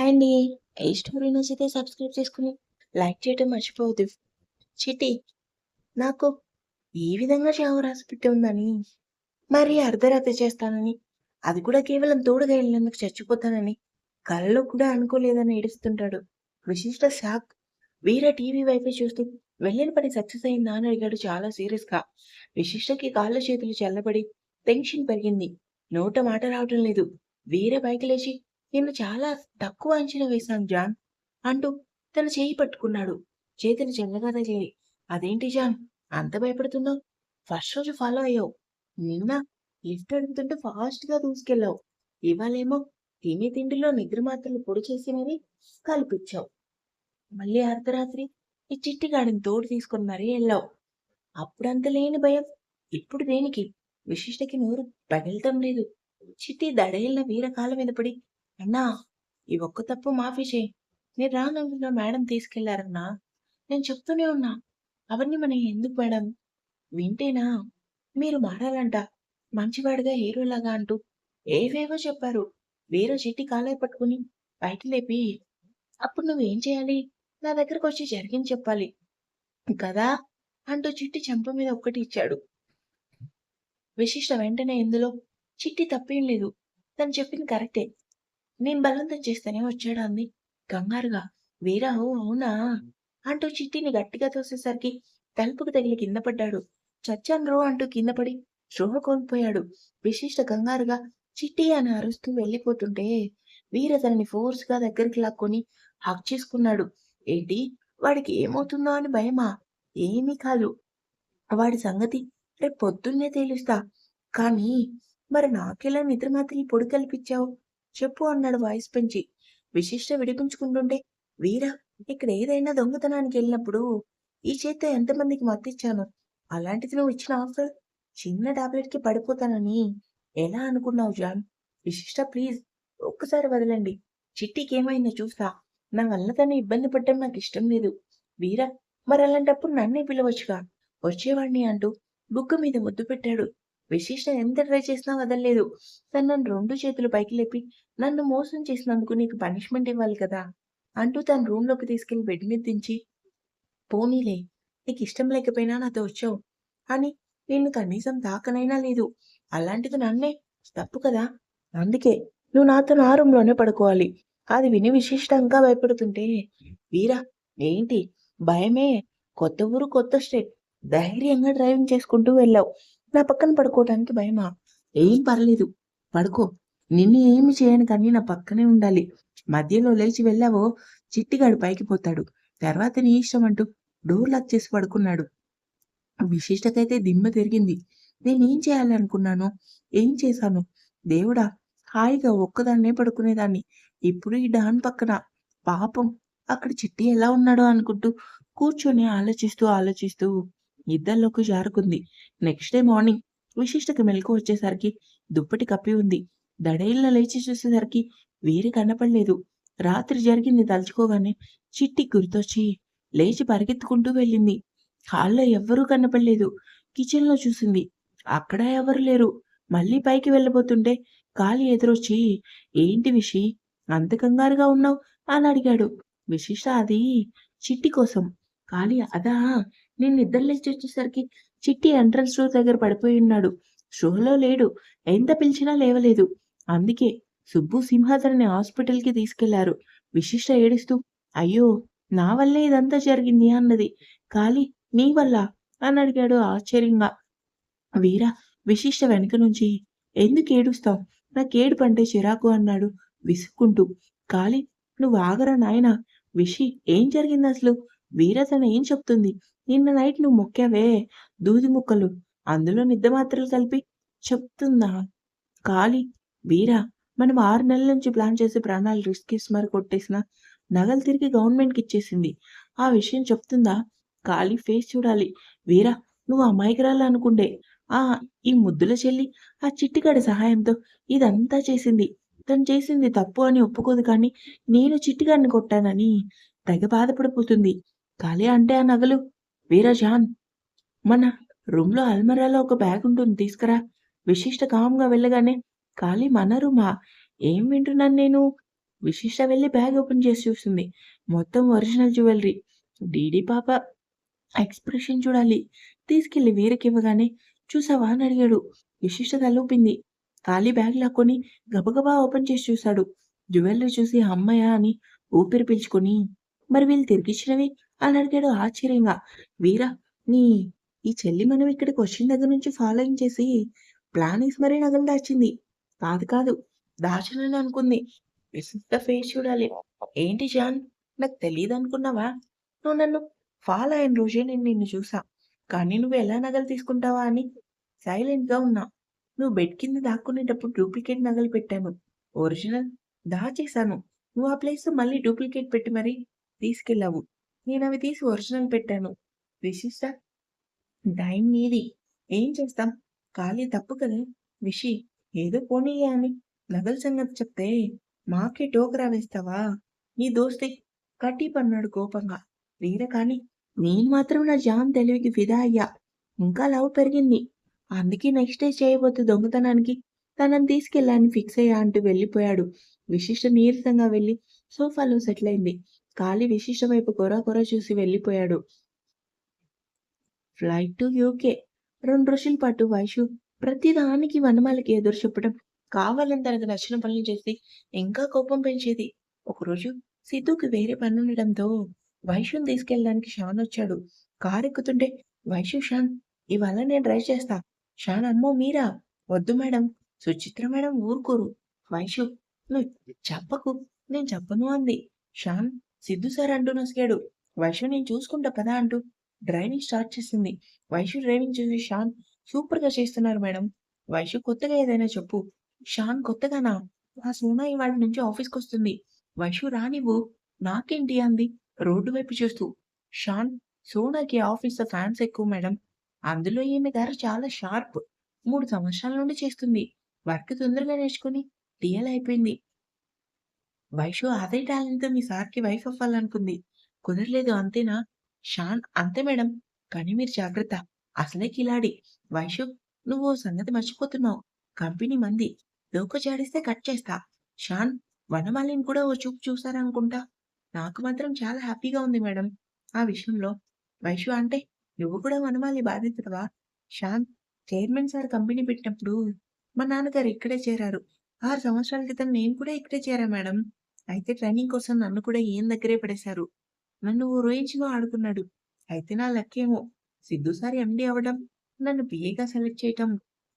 Hi అండి. ఈ story నచ్చితే సబ్స్క్రైబ్ చేసుకొని లైక్ చేయడం మర్చిపోవద్దు. చిట్టి నాకు ఈ విధంగా చావు రాసిపెట్టి ఉందని, మరీ అర్ధరాత్రి చేస్తానని, అది కూడా కేవలం తోడుగా వెళ్ళినందుకు చచ్చిపోతానని, కలలో కూడా అనుకోలేదని ఏడుస్తుంటాడు. విశిష్ట షాక్. వీర టీవీ వైపే చూస్తూ వెళ్ళిన పని సక్సెస్ అయిందా అని అడిగాడు చాలా సీరియస్‌గా. విశిష్టకి కాళ్ళు చేతులు చల్లబడి టెన్షన్ పెరిగింది. నోట మాట రావటం లేదు. వీర పైకి లేచి నిన్ను చాలా తక్కువ అంచనా వేశాను జాన్ అంటూ తన చేయి పట్టుకున్నాడు. చేతులు చల్లగా తగిలాయి. అదేంటి జాన్ అంత భయపడుతున్నావు? ఫస్ట్ రోజు ఫాలో అయ్యావు. నిన్న లిఫ్ట్ అడుగుతుంటే ఫాస్ట్‌గా దూసుకెళ్ళావు. ఇవాళేమో తినే తిండిలో నిద్ర మాత్రలు పొడి చేసి మరీ కల్పించావు. మళ్ళీ అర్ధరాత్రి ఈ చిట్టిగాడిని తోడు తీసుకొని మరీ ఎళ్ళావు. అప్పుడంత లేని భయం ఇప్పుడు దేనికి? విశిష్టకి నోరు పగలటం లేదు. చిట్టి దడేలిన వీర కాళ్ళ మీద పడి, అన్నా ఈ ఒక్క తప్పు మాఫీ చేయి. నేను రానందున మేడం తీసుకెళ్లారన్నా. నేను చెప్తూనే ఉన్నా. అవన్నీ మనం ఎందుకు మేడం? వింటేనా? మీరు మారాలంట. మంచివాడిగా హీరోలాగా అంటూ ఏవేవో చెప్పారు. వీర చిట్టి కాలర్ పట్టుకుని పైకి లేపి, అప్పుడు నువ్వేం చేయాలి? నా దగ్గరకొచ్చి జరిగింది చెప్పాలి. కదా! అంటూ చిట్టి చెంప మీద ఒక్కటి ఇచ్చాడు. విశిష్ట వెంటనే ఇందులో చిట్టి తప్పేం లేదు. తను చెప్పింది కరెక్టే. నేను బలవంతం చేస్తేనే వచ్చాడా అంది కంగారుగా. వీరా ఓ అవునా అంటూ చిట్టిని గట్టిగా తోసేసరికి తలుపుకు తగిలి కింద పడ్డాడు. చచ్చాను రో అంటూ కింద పడి స్పృహ కోల్పోయాడు. విశిష్ట కంగారుగా చిట్టి అని అరుస్తూ వెళ్ళిపోతుంటే వీర తనని ఫోర్స్ గా దగ్గరికి లాక్కొని హక్ చేసుకున్నాడు. ఏంటి వాడికి ఏమవుతుందో అని భయమా? ఏమీ కాదు. వాడి సంగతి రేపు పొద్దున్నే తేలుస్తా. కానీ మరి నాకెలా నిద్ర మాత్రలు పొడి కల్పించావు? చెప్పు అన్నాడు వాయిస్ పెంచి. విశిష్ట విడిపించుకుంటుంటే వీరా ఇక్కడ ఏదైనా దొంగతనానికి వెళ్ళినప్పుడు ఈ చేత్తో ఎంతమందికి మత్తిచ్చాను. అలాంటిది నువ్వు ఇచ్చిన ఆఫర్ చిన్న టాబ్లెట్ కి పడిపోతానని ఎలా అనుకున్నావు జాన్? విశిష్ట ప్లీజ్ ఒక్కసారి వదలండి. చిట్టికి ఏమైందో చూస్తా. నా వల్ల తను ఇబ్బంది పడటం నాకు ఇష్టం లేదు. వీరా మరి అలాంటప్పుడు నన్నే పిలవచ్చుగా వచ్చేవాణ్ణి అంటూ బుగ్గ మీద ముద్దు పెట్టాడు. విశిష్ట ఎంత ట్రై చేసినా వదల్లేదు. తను నన్ను 2 చేతులు పైకి లేపి నన్ను మోసం చేసినందుకు నీకు పనిష్మెంట్ ఇవ్వాలి కదా! అంటూ తన రూమ్‌లోకి తీసుకెళ్లి బెడ్ మీద దించి, పోనీలే నీకిష్టం లేకపోయినా నాతో వచ్చావు. అని నిన్ను కనీసం తాకనైనా లేదు. అలాంటిది నన్నే తప్పు కదా! అందుకే నువ్వు నాతో నా రూమ్‌లోనే పడుకోవాలి. అది విని విశిష్ట ఇంకా భయపడుతుంటే, వీరా ఏంటి భయమే? కొత్త ఊరు కొత్త స్టేట్. ధైర్యంగా డ్రైవింగ్ చేసుకుంటూ వెళ్ళావు. నా పక్కన పడుకోవటానికి భయమా? ఏం పర్లేదు. పడుకో. నిన్ను ఏమి చేయను కానీ నా పక్కనే ఉండాలి. మధ్యలో లేచి వెళ్ళావో చిట్టిగాడు పైకి పోతాడు. తర్వాత నీ ఇష్టం అంటూ డోర్ లాక్ చేసి పడుకున్నాడు. విశిష్టకైతే దిమ్మ తిరిగింది. నేనేం చేయాలనుకున్నాను? ఏం చేశాను? దేవుడా! హాయిగా ఒక్కదాన్నే పడుకునేదాన్ని. ఇప్పుడు ఈ డాన్ పక్కన. పాపం అక్కడ చిట్టి ఎలా ఉన్నాడో అనుకుంటూ కూర్చొని ఆలోచిస్తూ నిద్రలోకి జారుకుంది. నెక్స్ట్ డే మార్నింగ్ విశిష్టకి మెలకువ వచ్చేసరికి దుప్పటి కప్పి ఉంది. దడేల్న లేచి చూసేసరికి వేరే కనపడలేదు. రాత్రి జరిగింది తలుచుకోగానే చిట్టి గుర్తొచ్చి లేచి పరిగెత్తుకుంటూ వెళ్ళింది. హాల్‌లో ఎవ్వరూ కనపడలేదు. కిచెన్‌లో చూసింది. అక్కడ ఎవరు లేరు. మళ్ళీ పైకి వెళ్ళబోతుంటే కాళీ ఎదురొచ్చి, "ఏంటి విషి అంత కంగారుగా ఉన్నావు?" అని అడిగాడు. విశిష్ట అది చిట్టి కోసం. కాళీ అదా! నేను నిద్ర లేచొచ్చేసరికి చిట్టి ఎంట్రన్స్ డోర్ దగ్గర పడిపోయున్నాడు. స్పృహలో లేడు. ఎంత పిలిచినా లేవలేదు. అందుకే సుబ్బు, సింహాద్రిని హాస్పిటల్‌కి తీసుకెళ్లారు. విశిష్ట ఏడుస్తూ, "అయ్యో! నా వల్లే ఇదంతా జరిగింది" అన్నది. కాళీ నీ వల్లా? అని అడిగాడు ఆశ్చర్యంగా. వీర విశిష్ట వెనక నుంచి ఎందుకేడుస్తావు? నాకేడుపంటే చిరాకు అన్నాడు విసుక్కుంటూ. కాళీ నువ్వు ఆగరా నాయనా! విషి ఏం జరిగిందసలు? వీర తను ఏం చెప్తుంది? నిన్న నైట్ నువ్వు మొక్కావే దూది ముక్కలు అందులో నిద్ద మాత్రలు కలిపి చెప్తుందా? కాళీ వీర మనం 6 నెలల నుంచి ప్లాన్ చేసి ప్రాణాలు రిస్క్ చేసి మరి కొట్టేసిన నగలు తిరిగి గవర్నమెంట్‌కి ఇచ్చేసింది. ఆ విషయం చెప్తుందా? కాళీ ఫేస్ చూడాలి. వీర నువ్వు అమాయకురాలనుకుండే. ఆ! ఈ ముద్దుల చెల్లి ఆ చిట్టిగాడి సహాయంతో ఇదంతా చేసింది. తను చేసింది తప్పు అని ఒప్పుకోదు కానీ, నేను చిట్టిగాడిని కొట్టానని తెగ బాధపడిపోతుంది. కాళీ అంటే ఆ నగలు వీరా జాన్ మన రూమ్‌లో అల్మారాలో ఒక బ్యాగుంటుంది తీసుకురా. విశిష్ట కామ్‌గా వెళ్ళగానే కాళీ మన రూమా? ఏం వింటున్నాను నేను? విశిష్ట వెళ్ళి బ్యాగ్ ఓపెన్ చేసి చూస్తుంది. మొత్తం ఒరిజినల్ జ్యువెలరీ. డీడీ పాప ఎక్స్‌ప్రెషన్ చూడాలి. తీసుకెళ్ళి వీరకివ్వగానే చూసావా అని అడిగాడు. విశిష్ట తలూపింది. ఖాళీ బ్యాగ్ లాక్కొని గబగబా ఓపెన్ చేసి చూశాడు. జ్యువెలరీ చూసి హమ్మయ్య! అని ఊపిరి పీల్చుకొని మరి వీళ్ళు తిరిగిచ్చినవి? అని అడిగాడు ఆశ్చర్యంగా. వీర నీ ఈ చెల్లి మనం ఇక్కడికి వచ్చిన దగ్గర నుంచి ఫాలోయింగ్ చేసి ప్లాన్ ఏసి మరీ నగలు దాచింది. కాదు కాదు దాచనని అనుకుంది. విశిష్ట ఫేస్ చూడాలి. ఏంటి జాన్ నాకు తెలీదనుకున్నావా? నువ్వు నన్ను ఫాలో అయిన రోజే నేను నిన్ను చూసా. కానీ నువ్వు ఎలా నగలు తీసుకుంటావా అని సైలెంట్‌గా ఉన్నా. నువ్వు బెడ్ కింద దాక్కునేటప్పుడు డూప్లికేట్ నగలు పెట్టాను. ఒరిజినల్ దాచేశాను. నువ్వు ఆ ప్లేస్‌లో మళ్ళీ డూప్లికేట్ పెట్టి మరీ తీసుకెళ్ళావు. నేనవి తీసి ఒరిజినల్ పెట్టాను. విశిష్ట టైం నీది. ఏం చేస్తాం? ఖాళీ తప్పు కదా! విషి ఏదో పోనీలే అని నగల సంగతి చెప్తే మాకే టోకరా వేస్తావా? నీ దోస్తీ కటీఫ్ అన్నాడు కోపంగా. వీర కానీ నేను మాత్రం నా జాన్ తెలివికి ఫిదా అయ్యా. ఇంకా లవ్ పెరిగింది. అందుకే నెక్స్ట్ డే చేయబోతు దొంగతనానికి తనని తీసుకెళ్ళాలని ఫిక్స్ అయ్యా అంటూ వెళ్ళిపోయాడు. విశిష్ట నీరసంగా వెళ్ళి సోఫాలో సెటిల్ అయింది. ఖాళీ విశిష్ట వైపు కొర కొర చూసి వెళ్ళిపోయాడు. ఫ్లైట్ టు యూకే 2 రోజుల పాటు వైషు ప్రతిదానికి వనమాలకి ఎదురు చెప్పడం, కావాలని తనకు నచ్చిన పనులు చేసి ఇంకా కోపం పెంచేది. ఒకరోజు సిద్ధుకి వేరే పనుండడంతో వైషుని తీసుకెళ్ళడానికి షాన్ వచ్చాడు. కారు ఎక్కుతుంటే వైషు షాన్ ఇవాళ నేను డ్రైవ్ చేస్తా. షాన్ అమ్మో మీరా? వద్దు మేడం. సుచిత్ర మేడం ఊరుకోరు. వైషు నువ్వు చెప్పకు. నేను చెప్పను అంది. షాన్ సిద్ధు సార్ అంటూ నసిగాడు. వైషు నేను చూసుకుంటా పదా అంటూ డ్రైవింగ్ స్టార్ట్ చేసింది. వైషు డ్రైవింగ్ చూసి షాన్ సూపర్‌గా చేస్తున్నారు మేడం. వైషు కొత్తగా ఏదైనా చెప్పు. షాన్ కొత్తగానా? ఆ సోనా ఇవాళ నుంచి ఆఫీస్‌కొస్తుంది. వైషు రానివ్వు. నాకేంటి అంది రోడ్డు వైపు చూస్తూ. షాన్ సోనాకి ఆఫీస్‌లో ఫ్యాన్స్ ఎక్కువ మేడం. అందులో ఈమె గారు చాలా షార్ప్. 3 సంవత్సరాల నుండి చేస్తుంది. వర్క్ తొందరగా నేర్చుకొని టీఎల్ అయిపోయింది. వైషు అదే టాలెంట్‌తో మీ సార్‌కి వైఫ్ అవ్వాలనుకుంది. కుదరలేదు అంతేనా? షాన్ అంతే మేడం. కానీ మీరు జాగ్రత్త. అసలే కిలాడి. వైషు నువ్వో సంగతి మర్చిపోతున్నావు. కంపెనీ మంది. డోకా జాడిస్తే కట్ చేస్తా. షాన్ వనమాలిని కూడా ఓ చూపు చూసారనుకుంటా. నాకు మాత్రం చాలా హ్యాపీగా ఉంది మేడం. ఆ విషయంలో. వైషు అంటే నువ్వు కూడా వనమాలి బాధితుడివా? షాన్ చైర్మన్ సార్ కంపెనీ పెట్టినప్పుడు మా నాన్నగారు ఇక్కడే చేరారు. 6 సంవత్సరాల క్రితం నేను కూడా ఇక్కడే చేరా మేడం. అయితే ట్రైనింగ్ కోసం నన్ను కూడా ఈయన దగ్గరే పడేశారు. నన్ను ఓ రేంజ్‌లో ఆడుకున్నాడు. అయితే నా లక్కేమో సిద్ధు సార్ ఎండీ అవ్వడం, నన్ను పీఏగా సెలెక్ట్ చేయటం.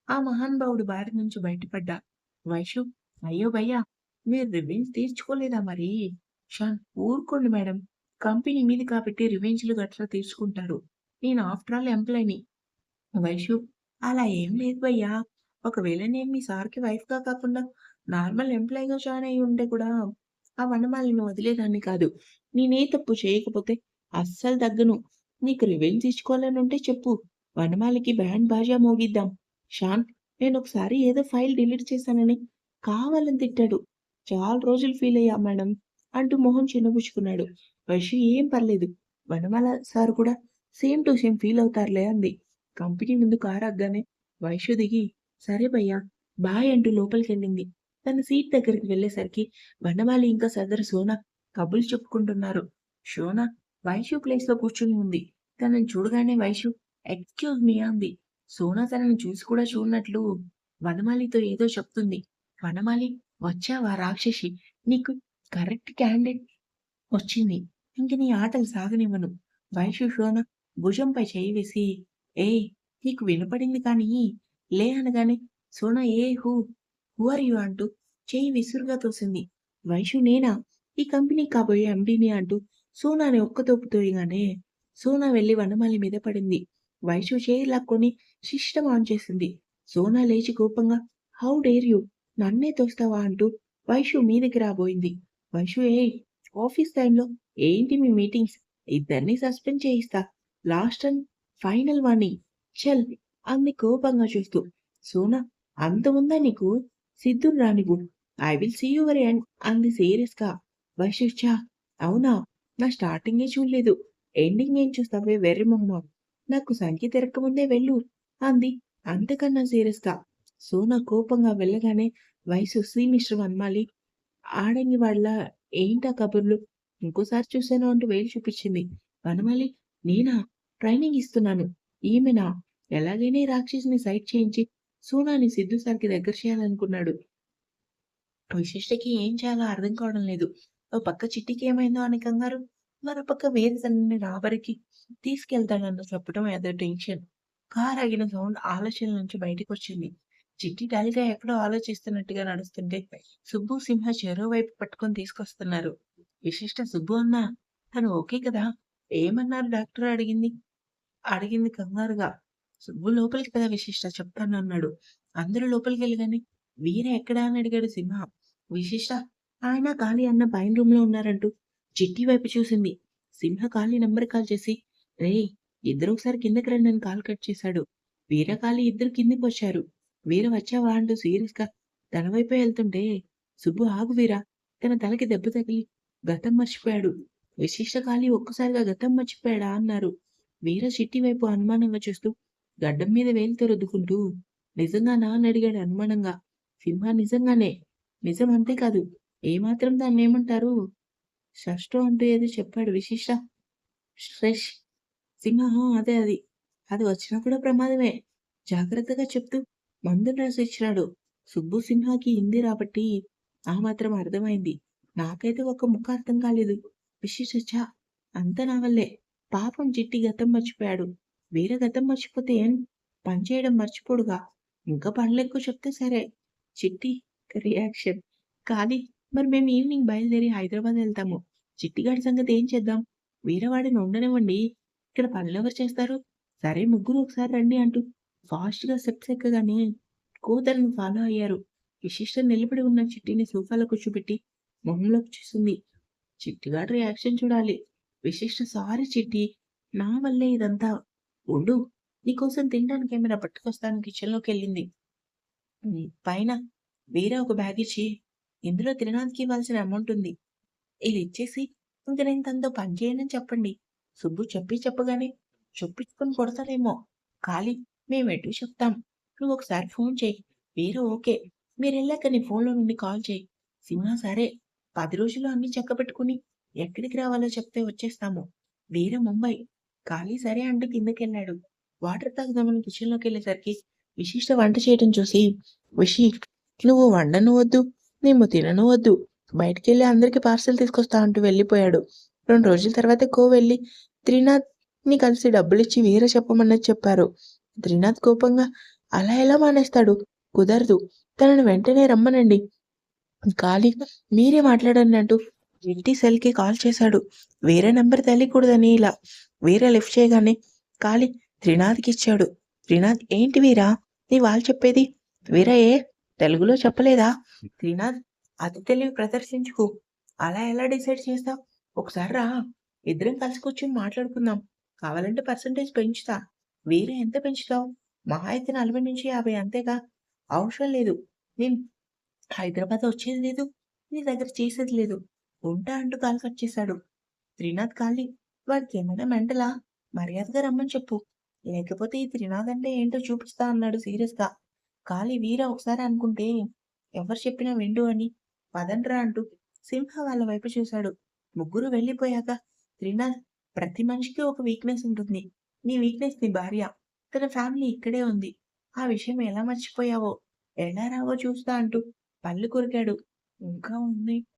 ఆ మహానుభావుడి బారి నుంచి బయటపడ్డా. వైషు అయ్యో భయ్యా! మీరు రివెంజ్ తీర్చుకోలేదా మరి? షాన్ ఊరుకోండి మేడం. కంపెనీ మీది కాబట్టి రివెంజ్‌లు గట్రా తీర్చుకుంటారు. నేను ఆఫ్టర్ ఆల్ ఎంప్లాయిని. వైషు అలా ఏం లేదు భయ్యా! ఒకవేళ నేను మీ సార్‌కి వైఫ్‌గా కాకుండా నార్మల్ ఎంప్లాయిగా జాయిన్ అయ్యి ఉంటే కూడా ఆ వనమాలిని వదిలేదాన్ని కాదు. నేనే తప్పు చేయకపోతే అస్సలు తగ్గను. నీకు రివెంజ్ తీర్చుకోవాలనుంటే చెప్పు. వనమాలికి బ్యాండ్ బాజా మోగిద్దాం. షాన్ నేనొకసారి ఏదో ఫైల్ డిలీట్ చేశానని కావాలని తిట్టాడు. చాలా రోజులు ఫీల్ అయ్యా మేడం అంటూ మొహం చిన్నబుచ్చుకున్నాడు. వైషు ఏం పర్లేదు. వనమాల సార్ కూడా సేమ్ టు సేమ్ ఫీల్ అవుతారులే అంది. కంపెనీ ముందు కారాగ్గానే వైషు దిగి సరే భయ్యా బాయ్ అంటూ లోపలికెళ్ళింది. తన సీట్ దగ్గరికి వెళ్ళేసరికి వనమాలి ఇంకా సదరు సోనా కబుర్లు చెప్పుకుంటున్నారు. షోనా వైషు ప్లేస్‌లో కూర్చుని ఉంది. తనని చూడగానే వైషు ఎక్స్‌క్యూజ్ మీ అంది. సోనా తనని చూసి కూడా చూడనట్లు వనమాలితో ఏదో చెప్తుంది. వనమాలి వచ్చావా రాక్షసి! నీకు కరెక్ట్ క్యాండిడేట్ వచ్చింది. ఇంక నీ ఆటలు సాగనివ్వను. వైషు షోన భుజంపై చెయ్యి వేసి ఏయ్! నీకు వినపడింది కానీ లే అనగానే సోన హూ ఆర్ యూ అంటూ చెయ్యి విసురుగా తోసింది. వైషు నేనా? ఈ కంపెనీకి కాబోయే ఎండీని అంటూ సోనాని ఒక్కతోపు తోయగానే సోనా వెళ్లి వనమాలి మీద పడింది. వైషు చేయి లాక్కొని సిస్టమ్ ఆన్ చేసింది. సోనా లేచి కోపంగా హౌ డేర్ యూ! నన్నే తోస్తావా అంటూ వైషు మీదకి రాబోయింది. వైషు ఏయ్! ఆఫీస్ టైంలో ఏంటి మీ మీటింగ్స్? ఇద్దరిని సస్పెండ్ చేయిస్తా. Last and final warning. చల్ అంది కోపంగా చూస్తూ. సోనా అంత ఉందా నీకు? సిద్ధుని రానివ్వు. I will see your end అంది సీరియస్‌గా. వైషు ఛ! అవునా? నా స్టార్టింగే చూడలేదు. ఎండింగ్ ఏం చూస్తావే వెర్రి మొహమా! నాకు సంఖ్య తిరక్కముందే వెళ్ళు అంది అంతకన్నా సీరియస్‌గా. సోనా కోపంగా వెళ్ళగానే వైషు సీ మిస్టర్ వనమాలి ఆడంగి వాళ్ళ ఏంటా కబుర్లు? ఇంకోసారి చూసాను అంటూ వేలు చూపించింది. వనమాలి నేనా? ట్రైనింగ్ ఇస్తున్నాను. ఈమెనా? ఎలాగైనా ఈ రాక్షసిని సైడ్ చేయించి సోనాని సిద్ధు సార్‌కి దగ్గర చేయాలనుకున్నాడు. విశిష్టకి ఏం చేయాలో అర్థం కావడం లేదు. ఓ పక్క చిట్టికి ఏమైందో అని కంగారు, మరో పక్క వేరే తనని రాబరికి తీసుకెళ్తానని చెప్పడం ఏదో టెన్షన్. కారు ఆగిన సౌండ్ ఆలోచనల నుంచి బయటికొచ్చింది. చిట్టి డల్‌గా ఎక్కడో ఆలోచిస్తున్నట్టుగా నడుస్తుంటే, సుబ్బు, సింహ చెరో వైపు పట్టుకొని తీసుకొస్తున్నారు. విశిష్ట సుబ్బు అన్నా, తను ఓకే కదా? ఏమన్నారు డాక్టర్ అడిగింది కంగారుగా. సుబ్బు లోపలికి పద విశిష్ట చెప్తానన్నాడు. అందరూ లోపలికెళ్ళగానే వీర ఎక్కడా అని అడిగాడు సింహ. విశిష్ట ఆయన కాళీ అన్న పైన రూమ్‌లో ఉన్నారంటూ చిట్టి వైపు చూసింది. సింహ కాళీ నంబర్ కాల్ చేసి రేయ్! ఇద్దరు ఒకసారి కిందకి రండి అని కాల్ కట్ చేశాడు. వీర, కాళీ ఇద్దరు కిందకొచ్చారు. వీర వచ్చావా అంటూ సీరియస్‌గా తన వైపే వెళ్తుంటే సుబ్బు ఆగు వీర తన తలకి దెబ్బ తగిలి గతం మర్చిపోయాడు. విశిష్ట, కాళీ ఒక్కసారిగా గతం మర్చిపోయాడా అన్నారు. వీర చిట్టి వైపు అనుమానంగా చూస్తూ గడ్డం మీద వేలితో రుద్దుకుంటూ నిజంగానా అని అడిగాడు అనుమానంగా. సింహ నిజంగానే. నిజం అంతేకాదు ఏమాత్రం దాన్నేమంటారు? షష్టం అంటూ ఏదో చెప్పాడు విశిష్ట. శ్రేష్ సింహ అదే అది. అది వచ్చినా కూడా ప్రమాదమే. జాగ్రత్తగా చెప్తూ మందులు రాసిచ్చాడు. సుబ్బు సింహాకి హిందీ రాబట్టి ఆ మాత్రం అర్థమైంది. నాకైతే ఒక్క ముక్క అర్థం కాలేదు. విశిష్ట ఛ! అంతా నా వల్లే. పాపం చిట్టి గతం మర్చిపోయాడు. వేరే గతం మర్చిపోతే ఏం? పని చేయడం మర్చిపోడుగా. ఇంకా పనులెక్కువ చెప్తే సరే. చిట్టి రియాక్షన్. కానీ మరి మేము ఈవినింగ్ బయలుదేరి హైదరాబాద్ వెళ్తాము. చిట్టిగాడి సంగతి ఏం చేద్దాం? వేరే వాడిని ఉండనివ్వండి. ఇక్కడ పనులెవరు చేస్తారు? సరే ముగ్గురు ఒకసారి రండి అంటూ ఫాస్ట్‌గా స్టెప్స్ ఎక్కగానే కూతురిని ఫాలో అయ్యారు. విశిష్ట నిలబడి ఉన్న చిట్టిని సోఫాలో కూర్చోబెట్టి మొహంలోకి చూసింది. చిట్టిగాడి రియాక్షన్ చూడాలి. విశిష్ట సారీ చిట్టి. నా వల్లే ఇదంతా. ఉండు. నీకోసం తినడానికి ఏమైనా పట్టుకొస్తాను కిచెన్‌లోకెళ్ళింది. పైన వేరే ఒక బ్యాగ్ ఇచ్చి ఇందులో తినడానికి ఇవ్వాల్సిన అమౌంట్ ఉంది. ఇది ఇచ్చేసి ఇంక నేను తనతో పని చేయనని చెప్పండి. సుబ్బు చెప్పగానే చొప్పించుకొని కొడతాడేమో. ఖాళీ మేమెటు చెప్తాం. నువ్వొకసారి ఫోన్ చెయ్యి. వీరు ఓకే. మీరెళ్ళాక నీ ఫోన్‌లో నుండి కాల్ చెయ్యి. సింహ సరే. 10 రోజుల్లో అన్నీ చక్కబెట్టుకొని ఎక్కడికి రావాలో చెప్తే వచ్చేస్తాము. వీర ముంబై. ఖాళీ సరే అంటూ కిందకెళ్ళాడు. వాటర్ తాగుదామని కిచెన్‌లోకెళ్ళేసరికి విశిష్ట వంట చేయటం చూసి విషి నువ్వు వండను వద్దు, మేము తినను వద్దు. బయటికెళ్ళి అందరికి పార్సెల్ తీసుకొస్తా అంటూ వెళ్ళిపోయాడు. 2 రోజుల తర్వాత వెళ్లి త్రినాథ్‌ని కలిసి డబ్బులిచ్చి వీర చెప్పమన్నది చెప్పారు. త్రినాథ్ కోపంగా అలా ఎలా మానేస్తాడు? కుదరదు. తనని వెంటనే రమ్మనండి. ఖాళీ మీరే మాట్లాడండి అంటూ ఇంటి సెల్‌కి కాల్ చేశాడు. వేరే నంబర్ తెలియకూడదని ఇలా. వీర లిఫ్ట్ చేయగానే ఖాళీ త్రినాథ్‌కిచ్చాడు. త్రినాథ్ ఏంటి వీరా? నీ వాళ్ళు చెప్పేది? వీర ఏ తెలుగులో చెప్పలేదా? త్రినాథ్ అతి తెలివి ప్రదర్శించుకు. అలా ఎలా డిసైడ్ చేస్తావు? ఒకసారి రా. ఇద్దరం కలిసి కూర్చొని మాట్లాడుకుందాం. కావాలంటే పర్సెంటేజ్ పెంచుతా. వేరే ఎంత పెంచుతావు? మహా అయితే 40-50 అంతేగా. అవసరం లేదు. నేను హైదరాబాద్ వచ్చేది లేదు. నీ దగ్గర చేసేది లేదు. ఉంటా అంటూ కాల్ కట్ చేశాడు. త్రినాథ్ ఖాళీ. వాడికేమైనా మెంటలా? మర్యాదగా రమ్మని చెప్పు. లేకపోతే ఈ త్రినాథ్ అంటే ఏంటో చూపిస్తా అన్నాడు సీరియస్‌గా. ఖాళీ వీర ఒకసారి అనుకుంటే ఎవరు చెప్పినా విండు అని పదండ్రా అంటూ సింహ వాళ్ళ వైపు చూశాడు. ముగ్గురు వెళ్ళిపోయాక త్రినాథ్ ప్రతి మనిషికి ఒక వీక్‌నెస్ ఉంటుంది. నీ వీక్‌నెస్ నీ భార్య. తన ఫ్యామిలీ ఇక్కడే ఉంది. ఆ విషయం ఎలా మర్చిపోయావో, ఎలా రావో చూస్తా అంటూ పళ్ళు కొరికాడు. ఇంకా ఉంది.